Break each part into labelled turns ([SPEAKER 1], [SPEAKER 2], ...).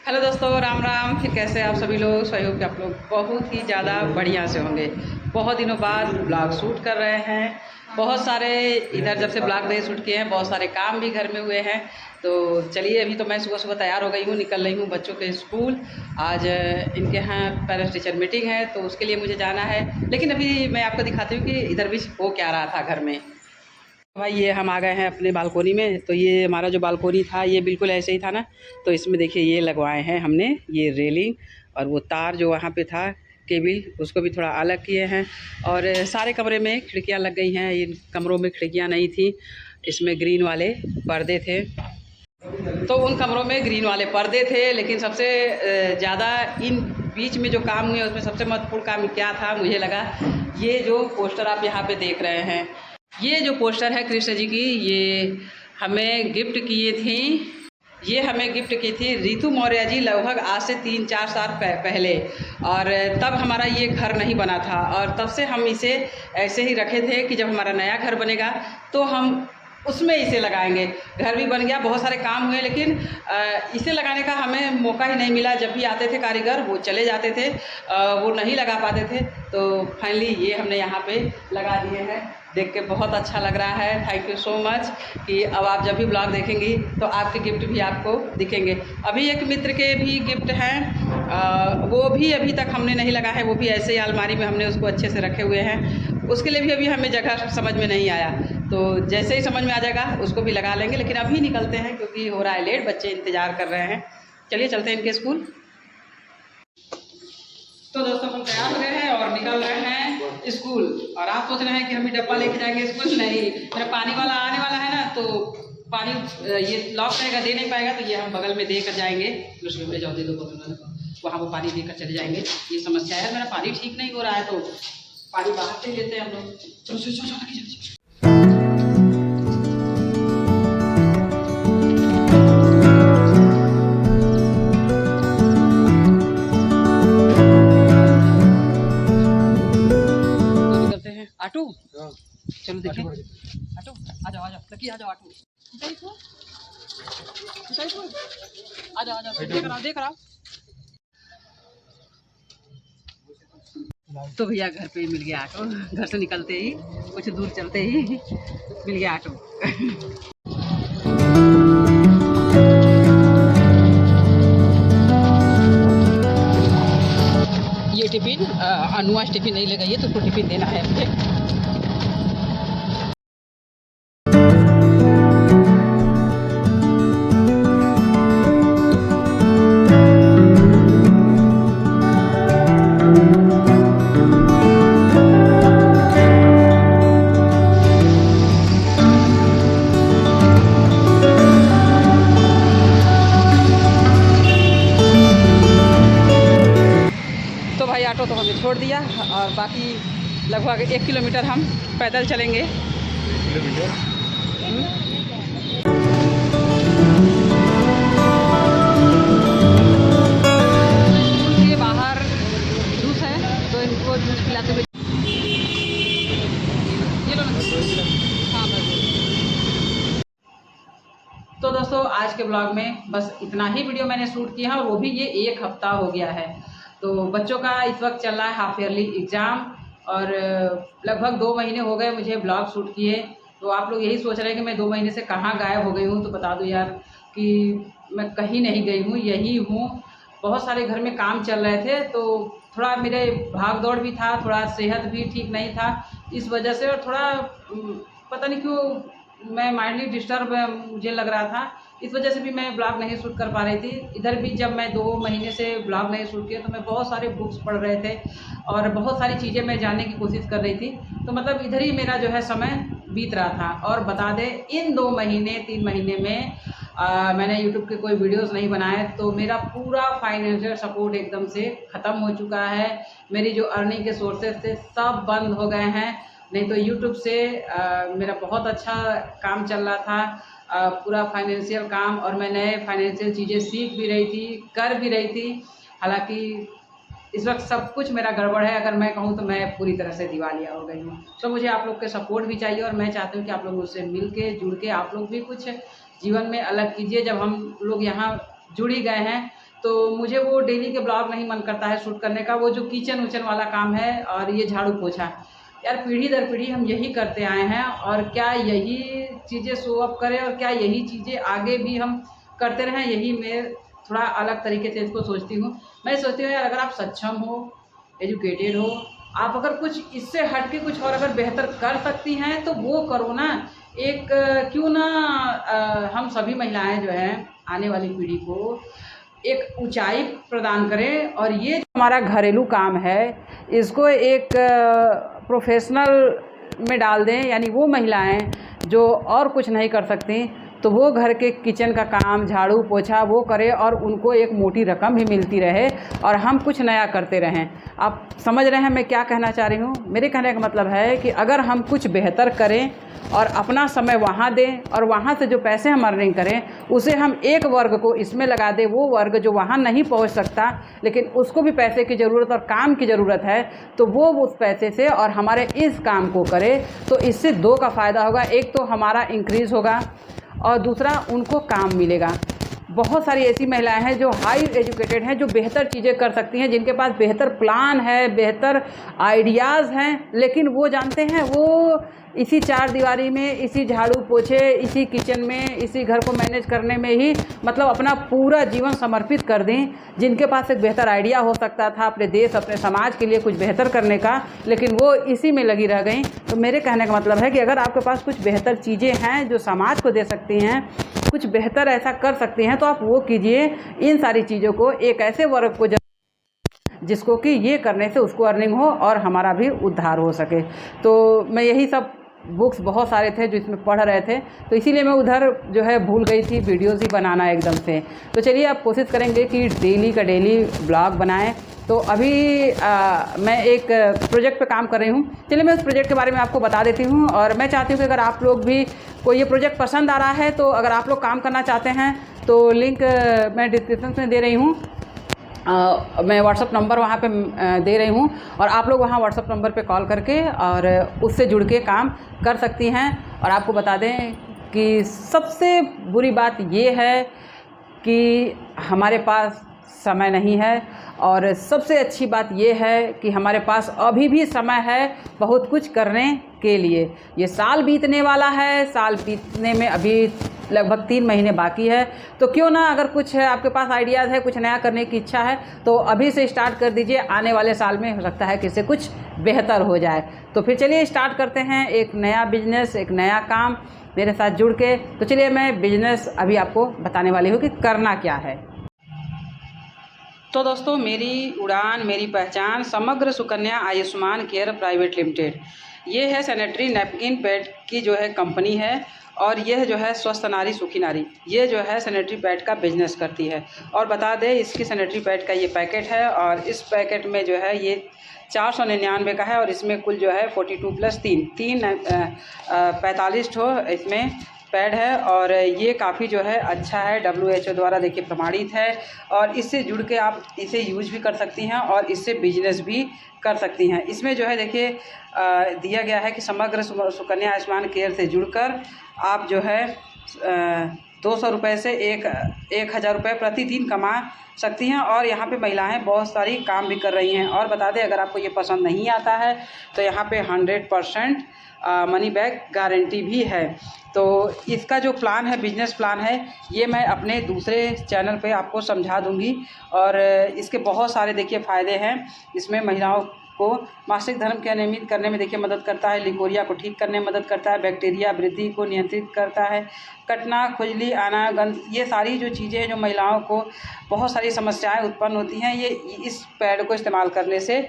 [SPEAKER 1] Hello दोस्तों, राम राम। फिर कैसे आप सभी लोग? सहयोग के आप लोग बहुत ही ज़्यादा बढ़िया से होंगे। बहुत दिनों बाद ब्लॉग शूट कर रहे हैं। बहुत सारे इधर जब से ब्लॉग नहीं शूट किए हैं, बहुत सारे काम भी घर में हुए हैं। तो चलिए, अभी तो मैं सुबह सुबह तैयार हो गई हूँ, निकल रही हूँ बच्चों के स्कूल। आज इनके यहाँ पेरेंट्स टीचर मीटिंग है, तो उसके लिए मुझे जाना है। लेकिन अभी मैं आपको दिखाती हूँ कि इधर भी हो क्या रहा था घर में। भाई, ये हम आ गए हैं अपने बालकोनी में। तो ये हमारा जो बालकोनी था, ये बिल्कुल ऐसे ही था ना। तो इसमें देखिए, ये लगवाए हैं हमने, ये रेलिंग। और वो तार जो वहाँ पे था केबल, उसको भी थोड़ा अलग किए हैं। और सारे कमरे में खिड़कियाँ लग गई हैं। इन कमरों में खिड़कियाँ नहीं थी, इसमें ग्रीन वाले पर्दे थे। तो उन कमरों में ग्रीन वाले पर्दे थे। लेकिन सबसे ज़्यादा इन बीच में जो काम हुए, उसमें सबसे महत्वपूर्ण काम क्या था, मुझे लगा ये जो पोस्टर आप यहाँ पे देख रहे हैं, ये जो पोस्टर है कृष्ण जी की, ये हमें गिफ्ट किए थी। ये हमें गिफ्ट की थी रितु मौर्य जी, लगभग आज से 3-4 साल पहले। और तब हमारा ये घर नहीं बना था, और तब से हम इसे ऐसे ही रखे थे कि जब हमारा नया घर बनेगा तो हम उसमें इसे लगाएंगे। घर भी बन गया, बहुत सारे काम हुए, लेकिन इसे लगाने का हमें मौका ही नहीं मिला। जब भी आते थे कारीगर, वो चले जाते थे, वो नहीं लगा पाते थे। तो फाइनली ये हमने यहाँ पे लगा दिए हैं। देख के बहुत अच्छा लग रहा है। थैंक यू सो मच कि अब आप जब भी ब्लॉग देखेंगी तो आपके गिफ्ट भी आपको दिखेंगे। अभी एक मित्र के भी गिफ्ट हैं, वो भी अभी तक हमने नहीं लगा है। वो भी ऐसे ही अलमारी में हमने उसको अच्छे से रखे हुए हैं। उसके लिए भी अभी हमें जगह समझ में नहीं आया। तो जैसे ही समझ में आ जाएगा उसको भी लगा लेंगे। लेकिन अभी निकलते हैं क्योंकि हो रहा है लेट, बच्चे इंतज़ार कर रहे हैं। चलिए चलते हैं इनके स्कूल। तो दोस्तों, हम तैयार हो गए हैं और निकल रहे हैं स्कूल। और आप सोच रहे हैं कि हम डब्बा लेके जाएंगे स्कूल? नहीं, मेरा पानी वाला आने वाला है ना, तो पानी ये लॉक रहेगा, दे नहीं पाएगा। तो ये हम बगल में दे कर जाएंगे। उसमें ले जाओ, दे दो बोतल वाले को, वहाँ वो पानी देकर चले जाएंगे। ये समस्या है, मेरा पानी ठीक नहीं हो रहा है, तो पानी बाहर से लेते हैं हम लोग। चलो चलो चलो चलो। आटू, चलो देखिए। आटू आ जाओ, आ जाओ लकी, आ जाओ आटू। आ जाओ आ जाओ, देख रहा। तो भैया घर पे ही मिल गया ऑटो। घर से निकलते ही कुछ दूर चलते ही मिल गया ऑटो। ये टिफिन अनुआज टिफिन नहीं ले गई है, तो उसको टिफिन देना है मुझे। तो भाई ऑटो तो हमें छोड़ दिया, और बाकी लगभग 1 किलोमीटर हम पैदल चलेंगे। ये बाहर जूस है, तो इनको जूस पिलाते हुए ये लो ना। हाँ बस। तो दोस्तों, आज के ब्लॉग में बस इतना ही वीडियो मैंने शूट किया है, और वो भी ये 1 हफ्ता हो गया है। तो बच्चों का इस वक्त चल रहा है हाफ ईयरली एग्ज़ाम, और लगभग 2 महीने हो गए मुझे ब्लॉग शूट किए। तो आप लोग यही सोच रहे हैं कि मैं 2 महीने से कहाँ गायब हो गई हूँ। तो बता दूँ यार कि मैं कहीं नहीं गई हूँ, यही हूँ। बहुत सारे घर में काम चल रहे थे, तो थोड़ा मेरे भाग दौड़ भी था, थोड़ा सेहत भी ठीक नहीं था इस वजह से। और थोड़ा पता नहीं क्यों मैं माइंडली डिस्टर्ब मुझे लग रहा था। इस वजह से भी मैं ब्लॉग नहीं शूट कर पा रही थी। इधर भी जब मैं 2 महीने से ब्लॉग नहीं शूट किया, तो मैं बहुत सारे बुक्स पढ़ रहे थे, और बहुत सारी चीज़ें मैं जानने की कोशिश कर रही थी। तो मतलब इधर ही मेरा जो है समय बीत रहा था। और बता दें, इन 2 महीने 3 महीने में मैंने यूट्यूब के कोई वीडियोस नहीं बनाए। तो मेरा पूरा फाइनेंशियल सपोर्ट एकदम से ख़त्म हो चुका है। मेरी जो अर्निंग के सोर्सेज थे, सब बंद हो गए हैं। नहीं तो यूट्यूब से मेरा बहुत अच्छा काम चल रहा था, पूरा फाइनेंशियल काम, और मैं नए फाइनेंशियल चीज़ें सीख भी रही थी, कर भी रही थी। हालांकि इस वक्त सब कुछ मेरा गड़बड़ है। अगर मैं कहूँ तो मैं पूरी तरह से दिवालिया हो गई हूँ। तो मुझे आप लोग के सपोर्ट भी चाहिए, और मैं चाहती हूँ कि आप लोग मुझसे मिल के जुड़ के आप लोग भी कुछ जीवन में अलग कीजिए। जब हम लोग यहाँ जुड़ ही गए हैं, तो मुझे वो डेली के ब्लॉग नहीं मन करता है शूट करने का, वो जो किचन उचन वाला काम है और ये झाड़ू पोछा, यार पीढ़ी दर पीढ़ी हम यही करते आए हैं, और क्या यही चीज़ें शो अप करें और क्या यही चीज़ें आगे भी हम करते रहें, यही मैं थोड़ा अलग तरीके से इसको सोचती हूँ। मैं सोचती हूँ यार अगर आप सक्षम हो, एजुकेटेड हो, आप अगर कुछ इससे हट के कुछ और अगर बेहतर कर सकती हैं तो वो करो ना। एक क्यों ना हम सभी महिलाएं जो हैं आने वाली पीढ़ी को एक ऊंचाई प्रदान करें, और ये जो हमारा घरेलू काम है इसको एक प्रोफेशनल में डाल दें। यानी वो महिलाएं जो और कुछ नहीं कर सकती तो वो घर के किचन का काम, झाड़ू पोछा वो करे और उनको एक मोटी रकम भी मिलती रहे और हम कुछ नया करते रहें। आप समझ रहे हैं मैं क्या कहना चाह रही हूँ? मेरे कहने का मतलब है कि अगर हम कुछ बेहतर करें और अपना समय वहाँ दें और वहाँ से जो पैसे हम अर्निंग करें उसे हम एक वर्ग को इसमें लगा दें, वो वर्ग जो वहाँ नहीं पहुँच सकता लेकिन उसको भी पैसे की ज़रूरत और काम की ज़रूरत है, तो वो उस पैसे से और हमारे इस काम को करे, तो इससे दो का फ़ायदा होगा। एक तो हमारा इंक्रीज़ होगा और दूसरा उनको काम मिलेगा। बहुत सारी ऐसी महिलाएं हैं जो हाई एजुकेटेड हैं, जो बेहतर चीज़ें कर सकती हैं, जिनके पास बेहतर प्लान है, बेहतर आइडियाज़ हैं, लेकिन वो जानते हैं वो इसी चार दीवारी में, इसी झाड़ू पोछे, इसी किचन में, इसी घर को मैनेज करने में ही मतलब अपना पूरा जीवन समर्पित कर दें। जिनके पास एक बेहतर आइडिया हो सकता था अपने देश, अपने समाज के लिए कुछ बेहतर करने का, लेकिन वो इसी में लगी रह गई। तो मेरे कहने का मतलब है कि अगर आपके पास कुछ बेहतर चीज़ें हैं जो समाज को दे सकती हैं, कुछ बेहतर ऐसा कर सकती हैं, तो आप वो कीजिए। इन सारी चीज़ों को एक ऐसे वर्ग को जिसको कि ये करने से उसको अर्निंग हो और हमारा भी उद्धार हो सके। तो मैं यही सब बुक्स बहुत सारे थे जो इसमें पढ़ रहे थे, तो इसीलिए मैं उधर जो है भूल गई थी वीडियोज़ ही बनाना एकदम से। तो चलिए आप कोशिश करेंगे कि डेली का डेली ब्लॉग बनाएं। तो अभी मैं एक प्रोजेक्ट पे काम कर रही हूँ। चलिए मैं उस प्रोजेक्ट के बारे में आपको बता देती हूँ, और मैं चाहती हूँ कि अगर आप लोग भी को ये प्रोजेक्ट पसंद आ रहा है तो अगर आप लोग काम करना चाहते हैं तो लिंक मैं डिस्क्रिप्शन में दे रही हूँ। मैं व्हाट्सअप नंबर वहाँ पे दे रही हूँ, और आप लोग वहाँ व्हाट्सअप नंबर पे कॉल करके और उससे जुड़ के काम कर सकती हैं। और आपको बता दें कि सबसे बुरी बात ये है कि हमारे पास समय नहीं है, और सबसे अच्छी बात ये है कि हमारे पास अभी भी समय है बहुत कुछ करने के लिए। ये साल बीतने वाला है, साल बीतने में अभी लगभग 3 महीने बाकी है, तो क्यों ना अगर कुछ है आपके पास आइडियाज़ है, कुछ नया करने की इच्छा है, तो अभी से स्टार्ट कर दीजिए। आने वाले साल में हो सकता है कि इससे कुछ बेहतर हो जाए। तो फिर चलिए स्टार्ट करते हैं एक नया बिजनेस, एक नया काम मेरे साथ जुड़ के। तो चलिए मैं बिजनेस अभी आपको बताने वाली हूँ कि करना क्या है। तो दोस्तों, मेरी उड़ान मेरी पहचान समग्र Sukanya Ayushman care private limited, ये है सैनिटरी नैपकिन पैड की जो है कंपनी है, और यह जो है स्वस्थ नारी सुखी नारी, ये जो है सैनिटरी पैड का बिजनेस करती है। और बता दें इसकी सैनिटरी पैड का ये पैकेट है, और इस पैकेट में जो है ये 499 का है, और इसमें कुल जो है 42+3 45 ठो इसमें पैड है। और ये काफ़ी जो है अच्छा है, WHO द्वारा देखिए प्रमाणित है, और इससे जुड़ के आप इसे यूज भी कर सकती हैं और इससे बिजनेस भी कर सकती हैं। इसमें जो है देखिए दिया गया है कि समग्र सुकन्या आयुष्मान केयर से जुड़कर आप जो है 200 रुपये से 1000 रुपये प्रतिदिन कमा सकती हैं, और यहाँ पे महिलाएं बहुत सारी काम भी कर रही हैं। और बता दें अगर आपको ये पसंद नहीं आता है तो यहाँ पे 100% मनी बैक गारंटी भी है। तो इसका जो प्लान है, बिजनेस प्लान है, ये मैं अपने दूसरे चैनल पे आपको समझा दूंगी। और इसके बहुत सारे देखिए फ़ायदे हैं। इसमें महिलाओं को मासिक धर्म के अनियमित करने में देखिए मदद करता है, लिकोरिया को ठीक करने में मदद करता है, बैक्टीरिया वृद्धि को नियंत्रित करता है, कटना, खुजली, आना, गंध, ये सारी जो चीज़ें हैं जो महिलाओं को बहुत सारी समस्याएं उत्पन्न होती हैं, ये इस पैड को इस्तेमाल करने से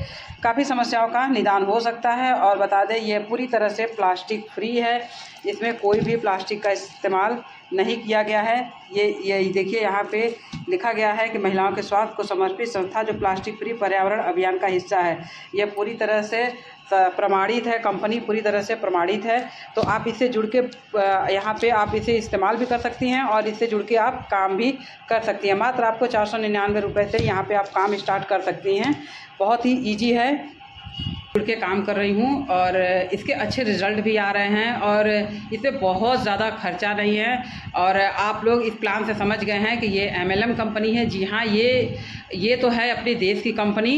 [SPEAKER 1] काफ़ी समस्याओं का निदान हो सकता है। और बता दें ये पूरी तरह से प्लास्टिक फ्री है, इसमें कोई भी प्लास्टिक का इस्तेमाल नहीं किया गया है। ये देखिए यहाँ पे लिखा गया है कि महिलाओं के स्वास्थ्य को समर्पित संस्था जो प्लास्टिक फ्री पर्यावरण अभियान का हिस्सा है। ये पूरी तरह से प्रमाणित है, कंपनी पूरी तरह से प्रमाणित है। तो आप इससे जुड़ के यहाँ पे आप इसे इस्तेमाल भी कर सकती हैं और इससे जुड़ के आप काम भी कर सकती हैं। मात्र आपको 499 रुपये से यहाँ पे आप काम स्टार्ट कर सकती हैं। बहुत ही ईजी है। जुड़ के काम कर रही हूँ और इसके अच्छे रिज़ल्ट भी आ रहे हैं और इसमें बहुत ज़्यादा खर्चा नहीं है। और आप लोग इस प्लान से समझ गए हैं कि ये MLM कंपनी है। जी हाँ, ये तो है अपने देश की कंपनी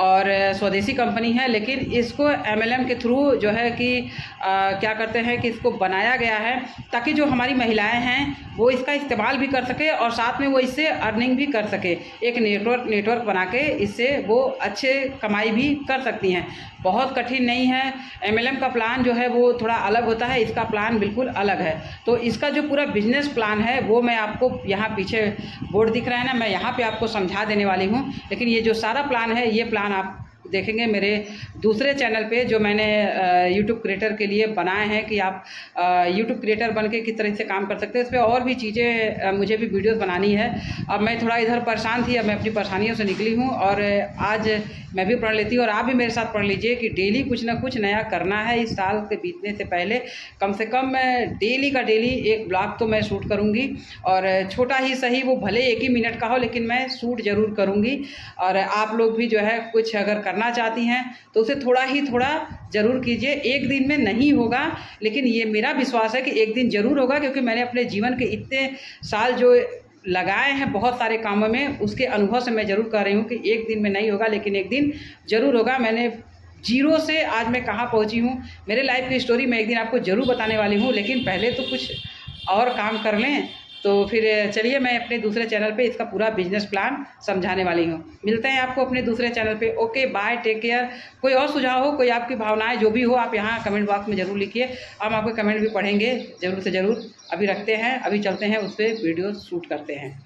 [SPEAKER 1] और स्वदेशी कंपनी है, लेकिन इसको MLM के थ्रू जो है कि क्या करते हैं कि इसको बनाया गया है ताकि जो हमारी महिलाएं हैं वो इसका इस्तेमाल भी कर सके और साथ में वो इससे अर्निंग भी कर सके। एक नेटवर्क बना के इससे वो अच्छे कमाई भी कर सकती हैं। बहुत कठिन नहीं है। MLM का प्लान जो है वो थोड़ा अलग होता है, इसका प्लान बिल्कुल अलग है। तो इसका जो पूरा बिजनेस प्लान है वो मैं आपको यहाँ पीछे बोर्ड दिख रहा है ना, मैं यहाँ पे आपको समझा देने वाली हूँ। लेकिन ये जो सारा प्लान है ये प्लान आप देखेंगे मेरे दूसरे चैनल पे जो मैंने यूट्यूब क्रिएटर के लिए बनाए हैं कि आप यूट्यूब क्रिएटर बन के किस तरह से काम कर सकते हैं। इस पर और भी चीज़ें मुझे भी वीडियोस बनानी है। अब मैं थोड़ा इधर परेशान थी, अब मैं अपनी परेशानियों से निकली हूँ और आज मैं भी पढ़ लेती हूँ और आप भी मेरे साथ पढ़ लीजिए कि डेली कुछ ना कुछ नया करना है। इस साल के बीतने से पहले कम से कम मैं डेली का डेली एक ब्लॉग तो मैं शूट करूँगी और छोटा ही सही, वो भले 1 ही मिनट का हो, लेकिन मैं शूट ज़रूर करूँगी। और आप लोग भी जो है कुछ अगर करना चाहती हैं तो उसे थोड़ा ज़रूर कीजिए। एक दिन में नहीं होगा, लेकिन ये मेरा विश्वास है कि एक दिन ज़रूर होगा, क्योंकि मैंने अपने जीवन के इतने साल जो लगाए हैं बहुत सारे कामों में, उसके अनुभव से मैं ज़रूर कह रही हूँ कि एक दिन में नहीं होगा, लेकिन एक दिन ज़रूर होगा। मैंने जीरो से आज मैं कहाँ पहुँची हूँ, मेरे लाइफ की स्टोरी मैं एक दिन आपको ज़रूर बताने वाली हूँ, लेकिन पहले तो कुछ और काम कर लें। तो फिर चलिए मैं अपने दूसरे चैनल पे इसका पूरा बिजनेस प्लान समझाने वाली हूँ। मिलते हैं आपको अपने दूसरे चैनल पे। Okay, bye, take care. कोई और सुझाव हो, कोई आपकी भावनाएं जो भी हो, आप यहाँ कमेंट बॉक्स में ज़रूर लिखिए। हम आपके कमेंट भी पढ़ेंगे ज़रूर से ज़रूर। अभी रखते हैं, अभी चलते हैं उस पर वीडियो शूट करते हैं।